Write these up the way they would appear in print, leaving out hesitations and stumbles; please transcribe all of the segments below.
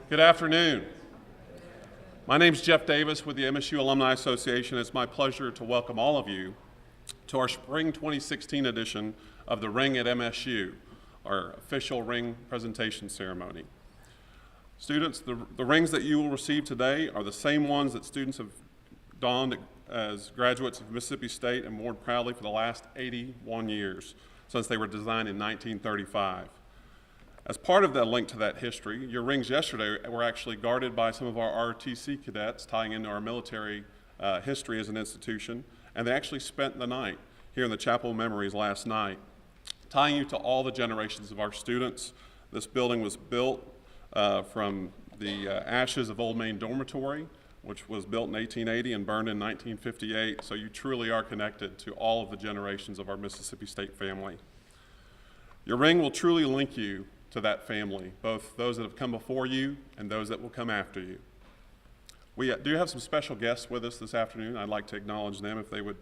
Good afternoon. My name is Jeff Davis with the MSU Alumni Association. It's my pleasure to welcome all of you to our Spring 2016 edition of the Ring at MSU, our official ring presentation ceremony. Students, the rings that you will receive today are the same ones that students have donned as graduates of Mississippi State and worn proudly for the last 81 years, since they were designed in 1935. As part of that link to that history, your rings yesterday were actually guarded by some of our ROTC cadets, tying into our military history as an institution, and they actually spent the night here in the Chapel of Memories last night, tying you to all the generations of our students. This building was built from the ashes of Old Main Dormitory, which was built in 1880 and burned in 1958, so you truly are connected to all of the generations of our Mississippi State family. Your ring will truly link you to that family, both those that have come before you and those that will come after you. We do have some special guests with us this afternoon. I'd like to acknowledge them if they would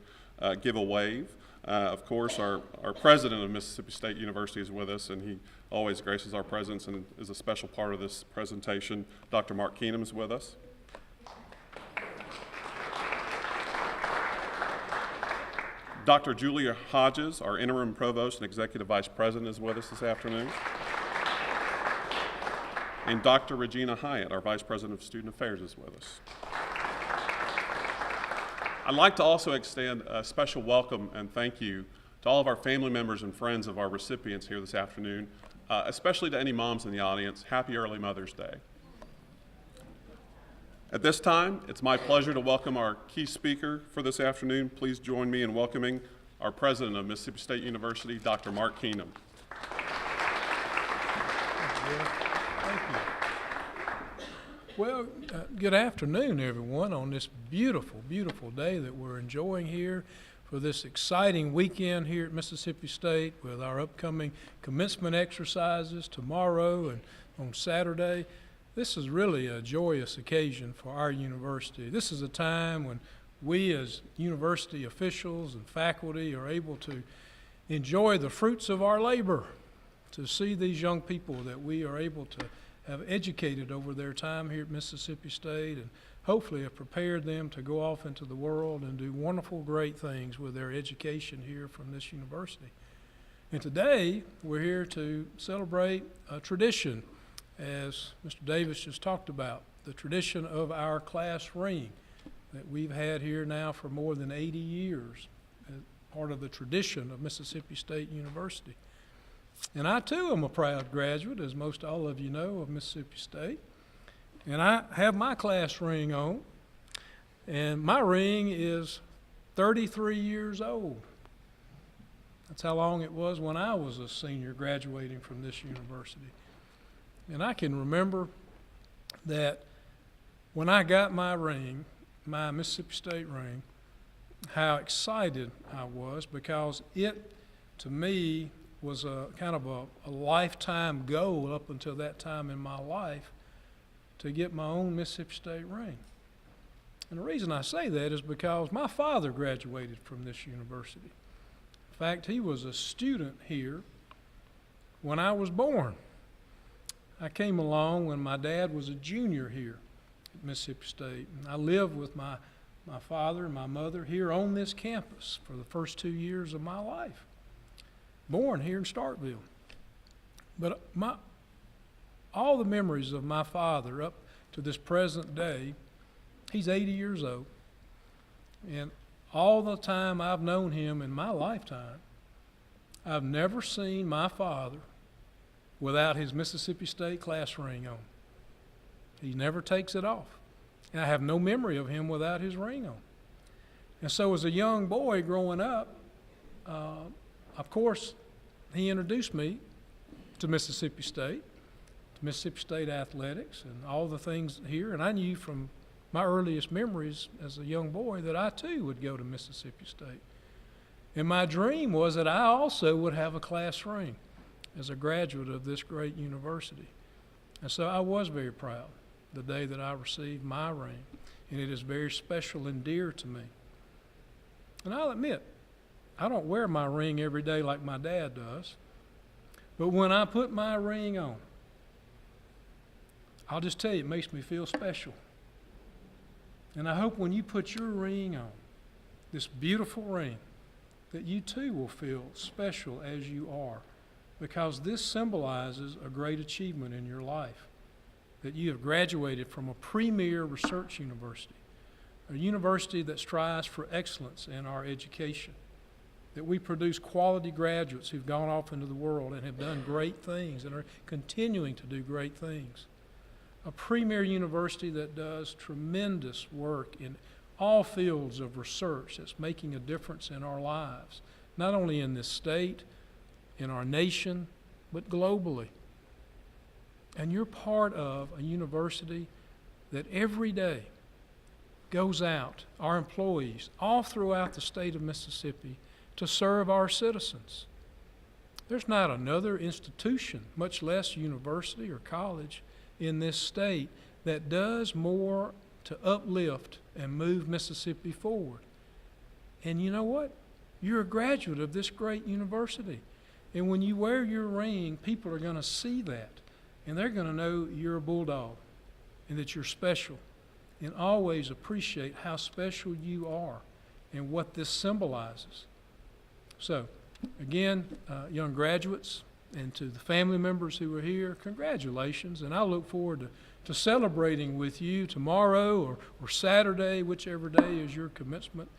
give a wave. Of course, our president of Mississippi State University is with us, and he always graces our presence and is a special part of this presentation. Dr. Mark Keenum is with us. Dr. Julia Hodges, our interim provost and executive vice president, is with us this afternoon. And Dr. Regina Hyatt, our Vice President of Student Affairs, is with us. I'd like to also extend a special welcome and thank you to all of our family members and friends of our recipients here this afternoon, especially to any moms in the audience. Happy early Mother's Day. At this time, it's my pleasure to welcome our key speaker for this afternoon. Please join me in welcoming our president of Mississippi State University, Dr. Mark Keenum. Thank you. Well, good afternoon, everyone, on this beautiful, beautiful day that we're enjoying here for this exciting weekend here at Mississippi State with our upcoming commencement exercises tomorrow and on Saturday. This is really a joyous occasion for our university. This is a time when we as university officials and faculty are able to enjoy the fruits of our labor, to see these young people that we are able to have educated over their time here at Mississippi State and hopefully have prepared them to go off into the world and do wonderful, great things with their education here from this university. And today, we're here to celebrate a tradition, as Mr. Davis just talked about, the tradition of our class ring that we've had here now for more than 80 years, as part of the tradition of Mississippi State University. And I, too, am a proud graduate, as most all of you know, of Mississippi State. And I have my class ring on, and my ring is 33 years old. That's how long it was when I was a senior graduating from this university. And I can remember that when I got my ring, my Mississippi State ring, how excited I was, because it, to me, was a kind of a lifetime goal up until that time in my life to get my own Mississippi State ring. And the reason I say that is because my father graduated from this university. In fact, he was a student here when I was born. I came along when my dad was a junior here at Mississippi State. And I lived with my father and my mother here on this campus for the first 2 years of my life. Born here in Starkville. But all the memories of my father up to this present day, he's 80 years old. And all the time I've known him in my lifetime, I've never seen my father without his Mississippi State class ring on. He never takes it off. And I have no memory of him without his ring on. And so as a young boy growing up, of course, he introduced me to Mississippi State athletics and all the things here. And I knew from my earliest memories as a young boy that I too would go to Mississippi State. And my dream was that I also would have a class ring as a graduate of this great university. And so I was very proud the day that I received my ring. And it is very special and dear to me. And I'll admit, I don't wear my ring every day like my dad does, but when I put my ring on, I'll just tell you, it makes me feel special. And I hope when you put your ring on, this beautiful ring, that you too will feel special as you are, because this symbolizes a great achievement in your life, that you have graduated from a premier research university, a university that strives for excellence in our education, that we produce quality graduates who've gone off into the world and have done great things and are continuing to do great things. A premier university that does tremendous work in all fields of research that's making a difference in our lives, not only in this state, in our nation, but globally. And you're part of a university that every day goes out, our employees, all throughout the state of Mississippi, to serve our citizens. There's not another institution, much less university or college, in this state that does more to uplift and move Mississippi forward. And you know what? You're a graduate of this great university. And when you wear your ring, people are going to see that. And they're going to know you're a Bulldog and that you're special. And always appreciate how special you are and what this symbolizes. So, again, young graduates and to the family members who are here, congratulations. And I look forward to celebrating with you tomorrow or Saturday, whichever day is your commencement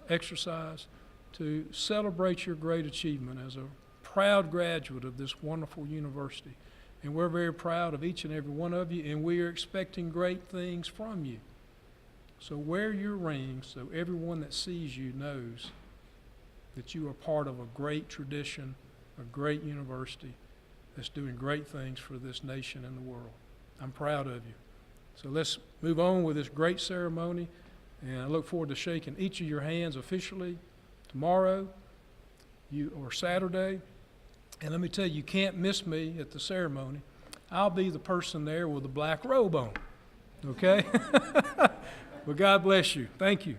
exercise, to celebrate your great achievement as a proud graduate of this wonderful university. And we're very proud of each and every one of you, and we are expecting great things from you. So wear your ring so everyone that sees you knows that you are part of a great tradition, a great university that's doing great things for this nation and the world. I'm proud of you. So let's move on with this great ceremony, and I look forward to shaking each of your hands officially tomorrow or Saturday. And let me tell you can't miss me at the ceremony. I'll be the person there with the black robe on, okay? Well, God bless you. Thank you.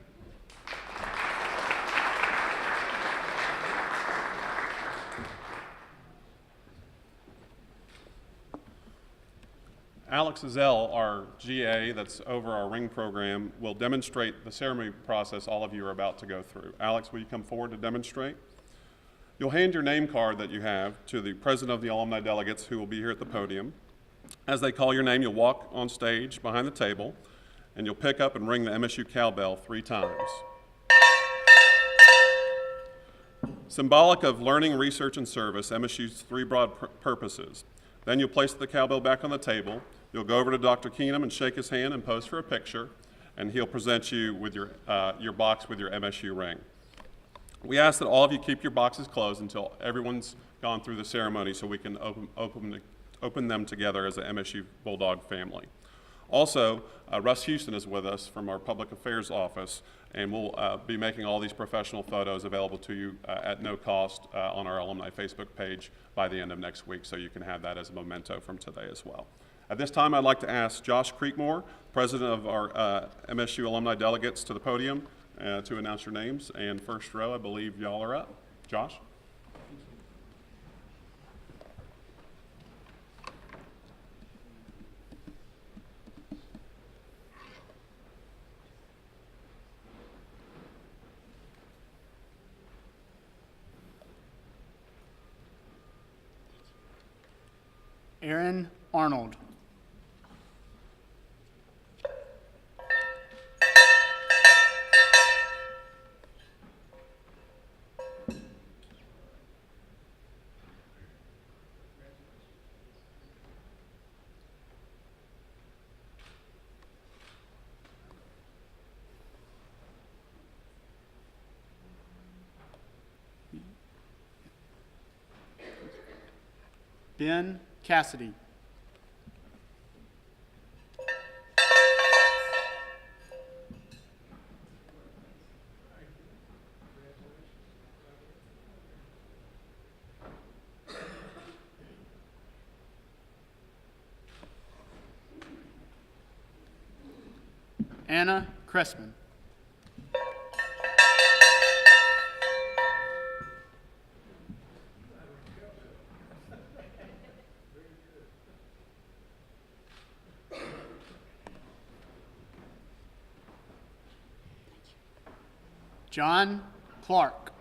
Alex Zell, our GA that's over our ring program, will demonstrate the ceremony process all of you are about to go through. Alex, will you come forward to demonstrate? You'll hand your name card that you have to the president of the alumni delegates who will be here at the podium. As they call your name, you'll walk on stage behind the table, and you'll pick up and ring the MSU cowbell 3 times. Symbolic of learning, research, and service, MSU's 3 broad purposes. Then you'll place the cowbell back on the table. You'll go over to Dr. Keenum and shake his hand and pose for a picture, and he'll present you with your box with your MSU ring. We ask that all of you keep your boxes closed until everyone's gone through the ceremony so we can open them together as a MSU Bulldog family. Also, Russ Houston is with us from our Public Affairs office, and we'll be making all these professional photos available to you at no cost on our Alumni Facebook page by the end of next week, so you can have that as a memento from today as well. At this time, I'd like to ask Josh Creekmore, president of our MSU Alumni Delegates, to the podium to announce your names. And first row, I believe y'all are up. Josh? Aaron Arnold. Ben Cassidy. Anna Cressman. John Clark.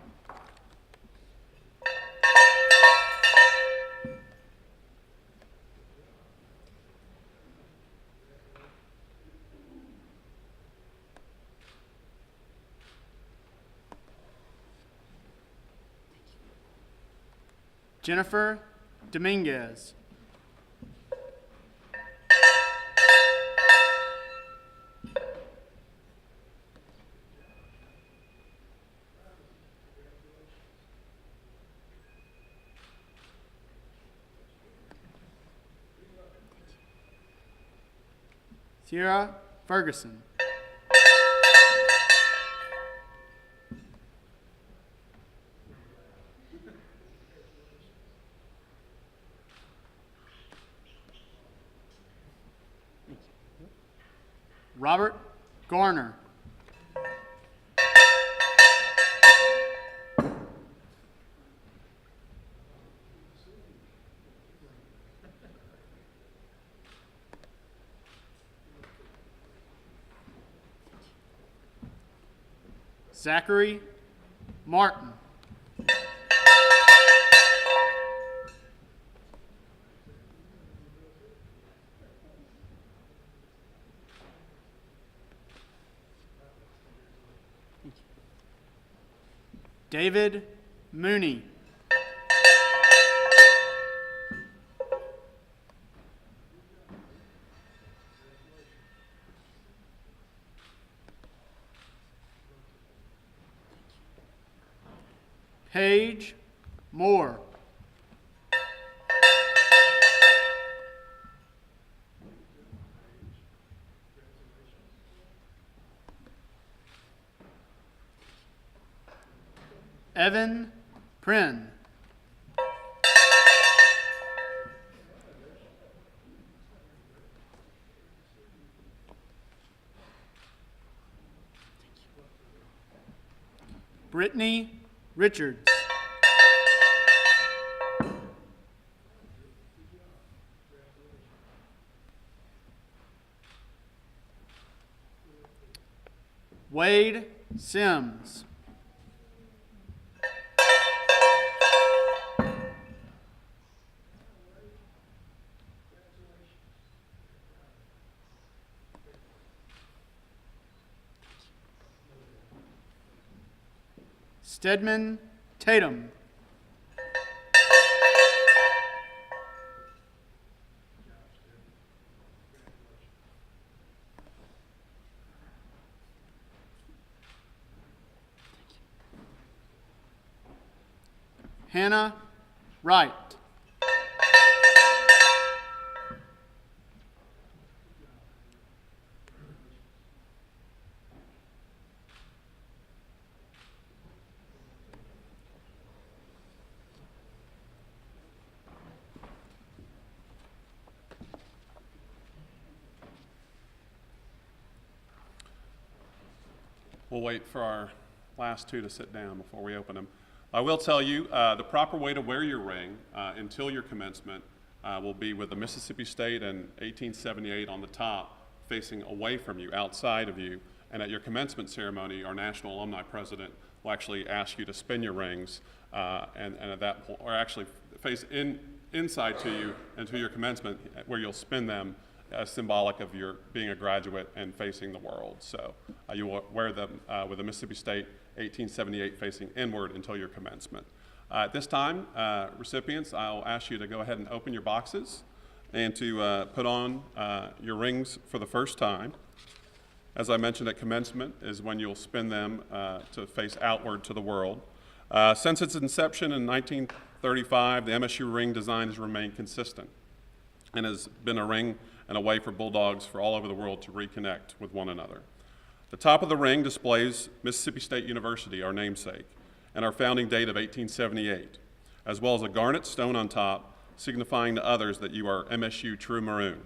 Jennifer Dominguez. Sierra Ferguson. Robert Garner. Zachary Martin. David Mooney. Paige Moore. Evan Prin. Brittany Richards. Wade Sims. Stedman Tatum. Hannah Wright. We'll wait for our last two to sit down before we open them. I will tell you the proper way to wear your ring until your commencement will be with the Mississippi State and 1878 on the top, facing away from you, outside of you. And at your commencement ceremony, our National Alumni President will actually ask you to spin your rings, and at that point, or actually face inside to you until your commencement, where you'll spin them as symbolic of your being a graduate and facing the world. So you will wear them with the Mississippi State 1878 facing inward until your commencement. At this time, recipients, I'll ask you to go ahead and open your boxes and to put on your rings for the first time. As I mentioned, at commencement is when you'll spin them to face outward to the world. Since its inception in 1935, the MSU ring design has remained consistent and has been a ring and a way for Bulldogs for all over the world to reconnect with one another. The top of the ring displays Mississippi State University, our namesake, and our founding date of 1878, as well as a garnet stone on top, signifying to others that you are MSU True Maroon.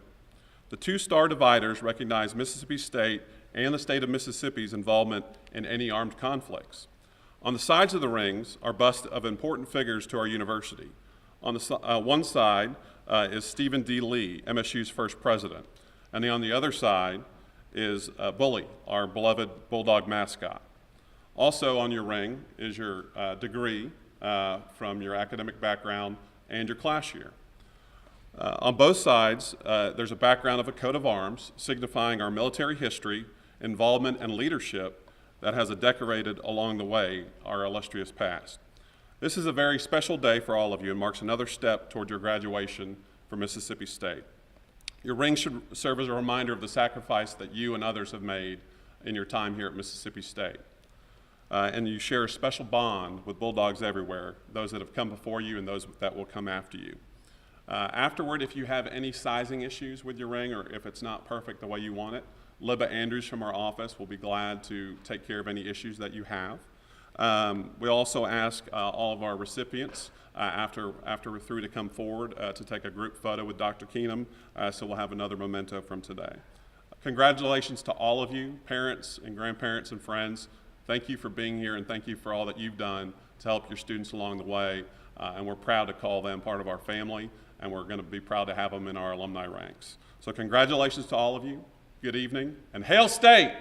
The two star dividers recognize Mississippi State and the state of Mississippi's involvement in any armed conflicts. On the sides of the rings are busts of important figures to our university. On the one side is Stephen D. Lee, MSU's first president, and on the other side is Bully, our beloved Bulldog mascot. Also on your ring is your degree from your academic background and your class year. On both sides, there's a background of a coat of arms signifying our military history, involvement, and leadership that has decorated along the way our illustrious past. This is a very special day for all of you and marks another step toward your graduation from Mississippi State. Your ring should serve as a reminder of the sacrifice that you and others have made in your time here at Mississippi State. And you share a special bond with Bulldogs everywhere, those that have come before you and those that will come after you. Afterward, if you have any sizing issues with your ring or if it's not perfect the way you want it, Libba Andrews from our office will be glad to take care of any issues that you have. We also ask all of our recipients after we're through to come forward to take a group photo with Dr. Keenum, so we'll have another memento from today. Congratulations to all of you, parents and grandparents and friends. Thank you for being here and thank you for all that you've done to help your students along the way. And we're proud to call them part of our family, and we're going to be proud to have them in our alumni ranks. So congratulations to all of you. Good evening, and Hail State!